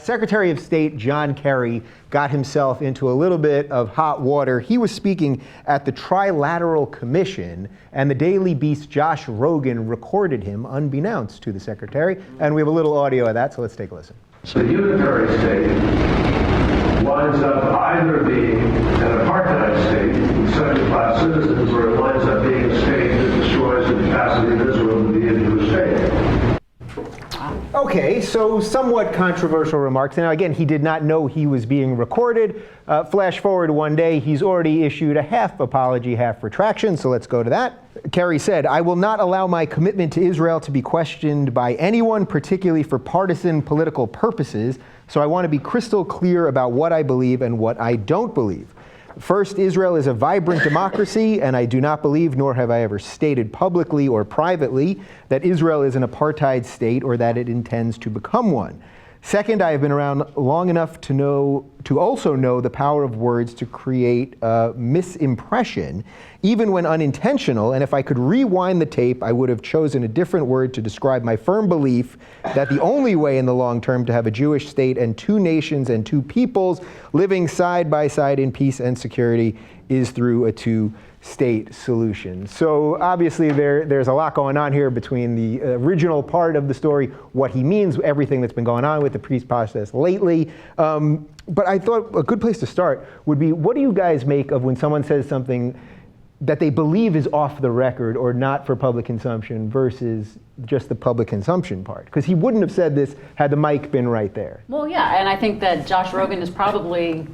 Secretary of State John Kerry got himself into a little bit of hot water. He was speaking at the Trilateral Commission, and the Daily Beast's Josh Rogin recorded him unbeknownst to the Secretary. And we have a little audio of that, so let's take a listen. The unitary state winds up either being an apartheid state with second-class citizens, or it winds up being a state that destroys the capacity of Israel to be into a state. Okay, so somewhat controversial remarks. Now, again, he did not know he was being recorded. Flash forward one day, he's already issued a half apology, half retraction, so let's go to that. Kerry said, "I will not allow my commitment to Israel to be questioned by anyone, particularly for partisan political purposes, so I want to be crystal clear about what I believe and what I don't believe. First, Israel is a vibrant democracy, and I do not believe, nor have I ever stated publicly or privately, that Israel is an apartheid state or that it intends to become one. Second, I have been around long enough to also know the power of words to create misimpression, even when unintentional, and if I could rewind the tape, I would have chosen a different word to describe my firm belief that the only way in the long term to have a Jewish state and two nations and two peoples living side by side in peace and security is through a two-state solution." So obviously there's a lot going on here between the original part of the story, what he means, everything that's been going on with the peace process lately. But I thought a good place to start would be, what do you guys make of when someone says something that they believe is off the record or not for public consumption versus just the public consumption part? Because he wouldn't have said this had the mic been right there. Well, yeah, and I think that Josh Rogin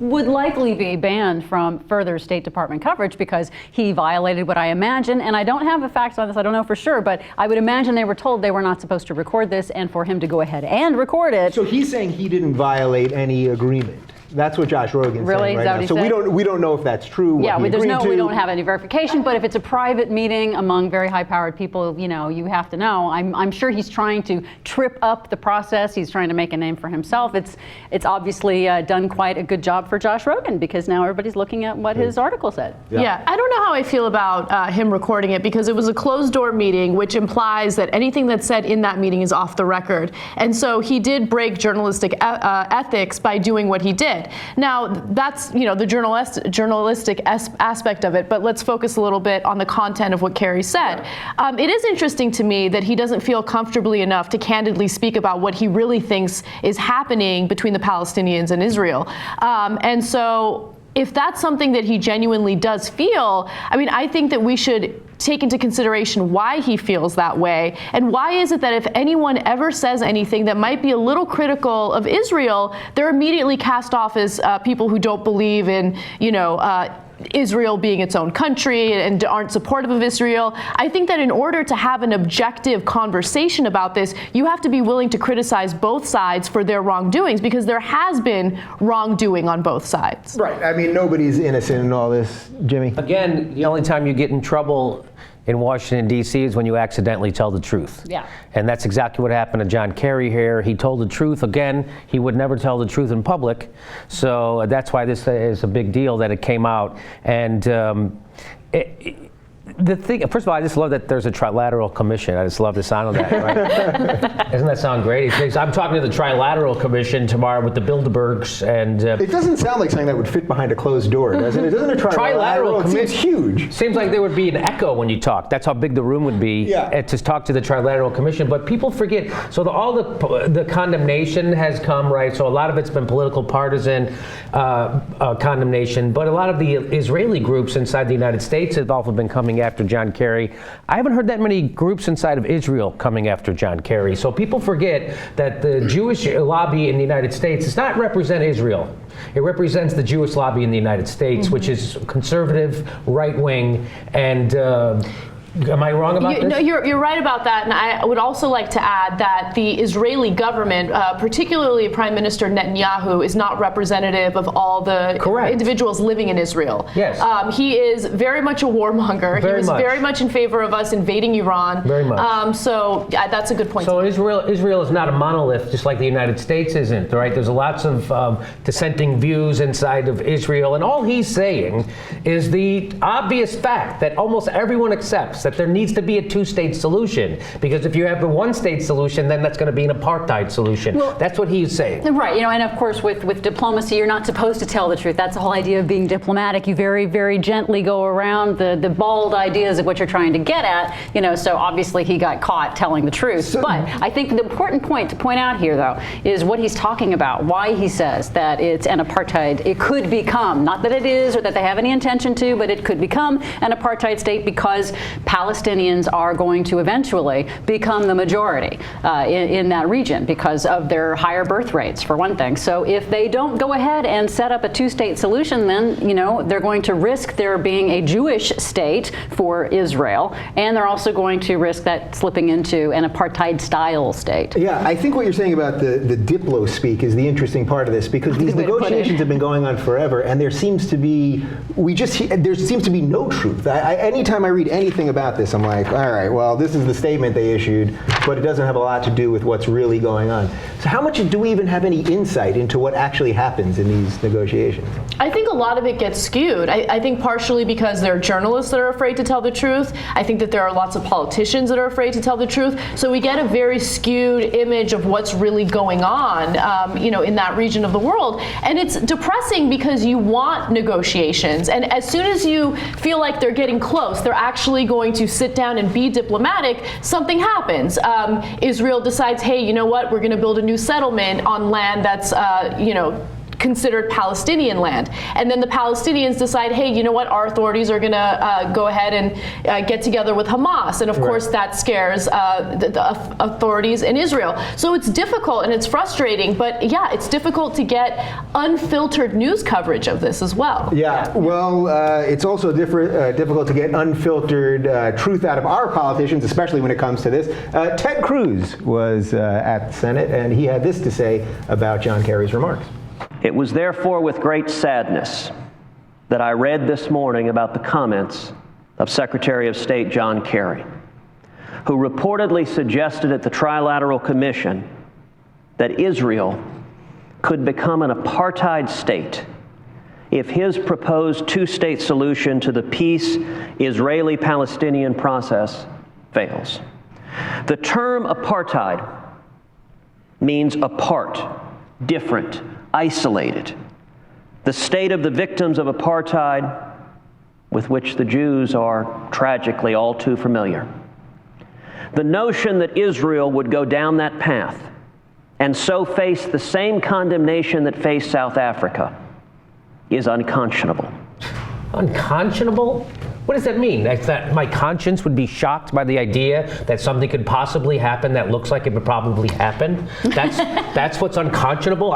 would likely be banned from further State Department coverage because he violated what I imagine, and I don't have the facts on this, I don't know for sure, but I would imagine they were told they were not supposed to record this, and for him to go ahead and record it. So he's saying he didn't violate any agreement. That's what Josh Rogin's saying right now. So we don't know if that's true. Yeah, we don't have any verification. But if it's a private meeting among very high-powered people, you have to know. I'm sure he's trying to trip up the process. He's trying to make a name for himself. It's obviously done quite a good job for Josh Rogin because now everybody's looking at what his article said. Yeah, I don't know how I feel about him recording it because it was a closed-door meeting, which implies that anything that's said in that meeting is off the record. And so he did break journalistic ethics by doing what he did. Now, that's the journalistic aspect of it, but let's focus a little bit on the content of what Kerry said. It is interesting to me that he doesn't feel comfortably enough to candidly speak about what he really thinks is happening between the Palestinians and Israel. And so if that's something that he genuinely does feel, I think that we should take into consideration why he feels that way, and why is it that if anyone ever says anything that might be a little critical of Israel, they're immediately cast off as people who don't believe in, Israel being its own country and aren't supportive of Israel. I think that in order to have an objective conversation about this, you have to be willing to criticize both sides for their wrongdoings, because there has been wrongdoing on both sides. Right. Nobody's innocent in all this, Jimmy. Again, the only time you get in trouble in Washington, D.C. is when you accidentally tell the truth. Yeah. And that's exactly what happened to John Kerry here. He told the truth. Again, he would never tell the truth in public. So that's why this is a big deal that it came out. And the thing, first of all, I just love that there's a Trilateral Commission. I just love the sound of that, right? Doesn't that sound great? I'm talking to the Trilateral Commission tomorrow with the Bilderbergs, and it doesn't sound like something that would fit behind a closed door, doesn't it? Doesn't a Trilateral Commission? It's huge. Seems like there would be an echo when you talk. That's how big the room would be to talk to the Trilateral Commission. But people forget. So all the condemnation has come, right? So a lot of it's been political, partisan condemnation. But a lot of the Israeli groups inside the United States have also been coming after John Kerry. I haven't heard that many groups inside of Israel coming after John Kerry. So people forget that the Jewish lobby in the United States does not represent Israel. It represents the Jewish lobby in the United States, which is conservative, right-wing, and am I wrong about this? No, you're right about that. And I would also like to add that the Israeli government, particularly Prime Minister Netanyahu, is not representative of all the individuals living in Israel. Yes. He is very much a warmonger. He was very much in favor of us invading Iran. Very much. So that's a good point. So Israel is not a monolith, just like the United States isn't, right? There's lots of dissenting views inside of Israel. And all he's saying is the obvious fact that almost everyone accepts stress that there needs to be a two-state solution, because if you have a one-state solution, then that's going to be an apartheid solution. Well, that's what he's saying. Right, and of course with diplomacy, you're not supposed to tell the truth. That's the whole idea of being diplomatic. You very, very gently go around the bald ideas of what you're trying to get at, so obviously he got caught telling the truth. But I think the important point to point out here, though, is what he's talking about, why he says that it's an apartheid. It could become, not that it is or that they have any intention to, but it could become an apartheid state because Palestinians are going to eventually become the majority in that region because of their higher birth rates, for one thing. So if they don't go ahead and set up a two-state solution, then, they're going to risk there being a Jewish state for Israel, and they're also going to risk that slipping into an apartheid-style state. Yeah, I think what you're saying about the diplo speak is the interesting part of this, because these negotiations have been going on forever, and there seems to be no truth. Anytime I read anything about this, I'm like, all right, well, this is the statement they issued, but it doesn't have a lot to do with what's really going on. So how much do we even have any insight into what actually happens in these negotiations? I think a lot of it gets skewed. I think partially because there are journalists that are afraid to tell the truth. I think that there are lots of politicians that are afraid to tell the truth. So we get a very skewed image of what's really going on, in that region of the world. And it's depressing because you want negotiations. And as soon as you feel like they're getting close, they're actually going to sit down and be diplomatic, something happens. Israel decides, hey, you know what, we're going to build a new settlement on land that's, considered Palestinian land. And then the Palestinians decide, hey, you know what, our authorities are going to go ahead and get together with Hamas. And of course that scares the authorities in Israel. So it's difficult and it's frustrating, but yeah, it's difficult to get unfiltered news coverage of this as well. Yeah, well, it's also difficult to get unfiltered truth out of our politicians, especially when it comes to this. Ted Cruz was at the Senate, and he had this to say about John Kerry's remarks. It was therefore with great sadness that I read this morning about the comments of Secretary of State John Kerry, who reportedly suggested at the Trilateral Commission that Israel could become an apartheid state if his proposed two-state solution to the peace Israeli-Palestinian process fails. The term apartheid means apart, different, isolated. The state of the victims of apartheid, with which the Jews are tragically all too familiar. The notion that Israel would go down that path and so face the same condemnation that faced South Africa is unconscionable. Unconscionable? What does that mean? That my conscience would be shocked by the idea that something could possibly happen that looks like it would probably happen? That's what's unconscionable?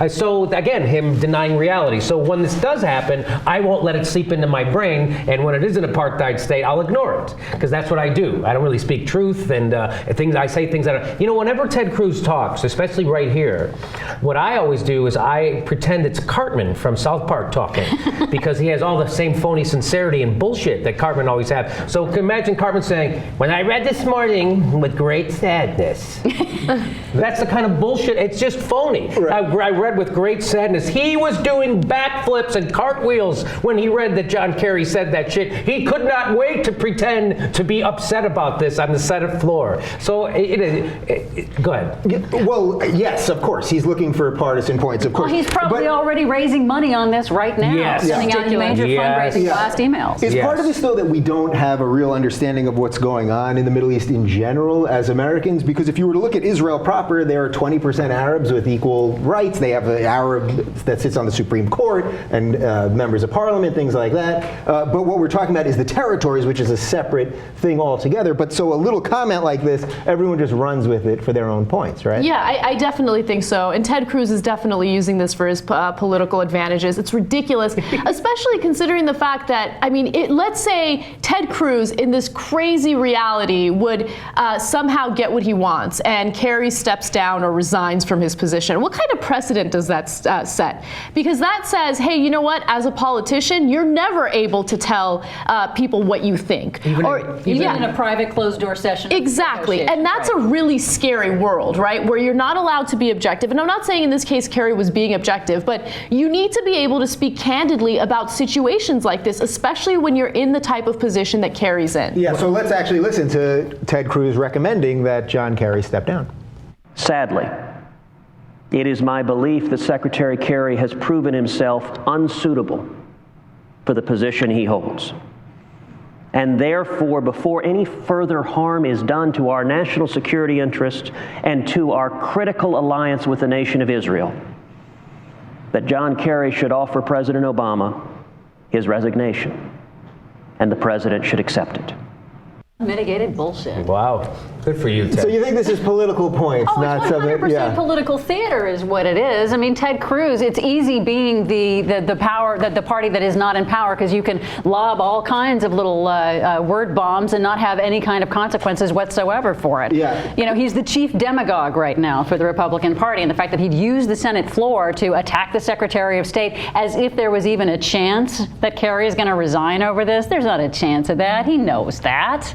So again, him denying reality. So when this does happen, I won't let it seep into my brain, and when it is an apartheid state, I'll ignore it, because that's what I do. I don't really speak truth, and I say things that are, whenever Ted Cruz talks, especially right here, what I always do is I pretend it's Cartman from South Park talking, because he has all the same phony sincerity and bullshit that Cartman always have. So imagine Cartman saying, when I read this morning with great sadness. That's the kind of bullshit, it's just phony. Right. I read with great sadness. He was doing backflips and cartwheels when he read that John Kerry said that shit. He could not wait to pretend to be upset about this on the Senate floor. So go ahead. Well, yes, of course. He's looking for partisan points, of course. Well, he's probably already raising money on this right now, sending out major fundraising blast emails. Is part of this, though, that we don't have a real understanding of what's going on in the Middle East in general as Americans? Because if you were to look at Israel proper, there are 20% Arabs with equal rights. They have an Arab that sits on the Supreme Court and members of parliament, things like that. But what we're talking about is the territories, which is a separate thing altogether. But so a little comment like this, everyone just runs with it for their own points, right? Yeah, I definitely think so. And Ted Cruz is definitely using this for his political advantages. It's ridiculous, especially considering the fact that, let's say Ted Cruz in this crazy reality would somehow get what he wants and Kerry steps down or resigns from his position. What kind of precedent does that set? Because that says, hey, you know what, as a politician, you're never able to tell people what you think. Even in a private closed-door session. Exactly, and that's a really scary world, right, where you're not allowed to be objective. And I'm not saying in this case Kerry was being objective, but you need to be able to speak candidly about situations like this, especially when you're in the type of position that Kerry's in. Yeah, so let's actually listen to Ted Cruz recommending that John Kerry step down. Sadly, it is my belief that Secretary Kerry has proven himself unsuitable for the position he holds. And therefore, before any further harm is done to our national security interests and to our critical alliance with the nation of Israel, that John Kerry should offer President Obama his resignation, and the president should accept it. Mitigated bullshit. Wow. Good for you, Ted. So you think this is political points, Oh, not it's something? 100% political theater is what it is. I mean, Ted Cruz, it's easy being the power, the party that is not in power, because you can lob all kinds of little word bombs and not have any kind of consequences whatsoever for it. Yeah. You know, he's the chief demagogue right now for the Republican Party, and the fact that he'd use the Senate floor to attack the Secretary of State as if there was even a chance that Kerry is going to resign over this. There's not a chance of that. He knows that.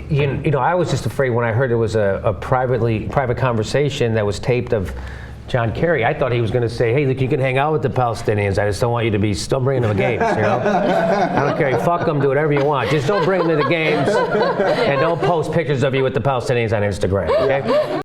You know, I was just afraid when I heard it was a private conversation that was taped of John Kerry. I thought he was going to say, hey, look, you can hang out with the Palestinians. I just don't want you to be still bringing them to games, you know? I don't care. Fuck them. Do whatever you want. Just don't bring them to the games and don't post pictures of you with the Palestinians on Instagram, okay?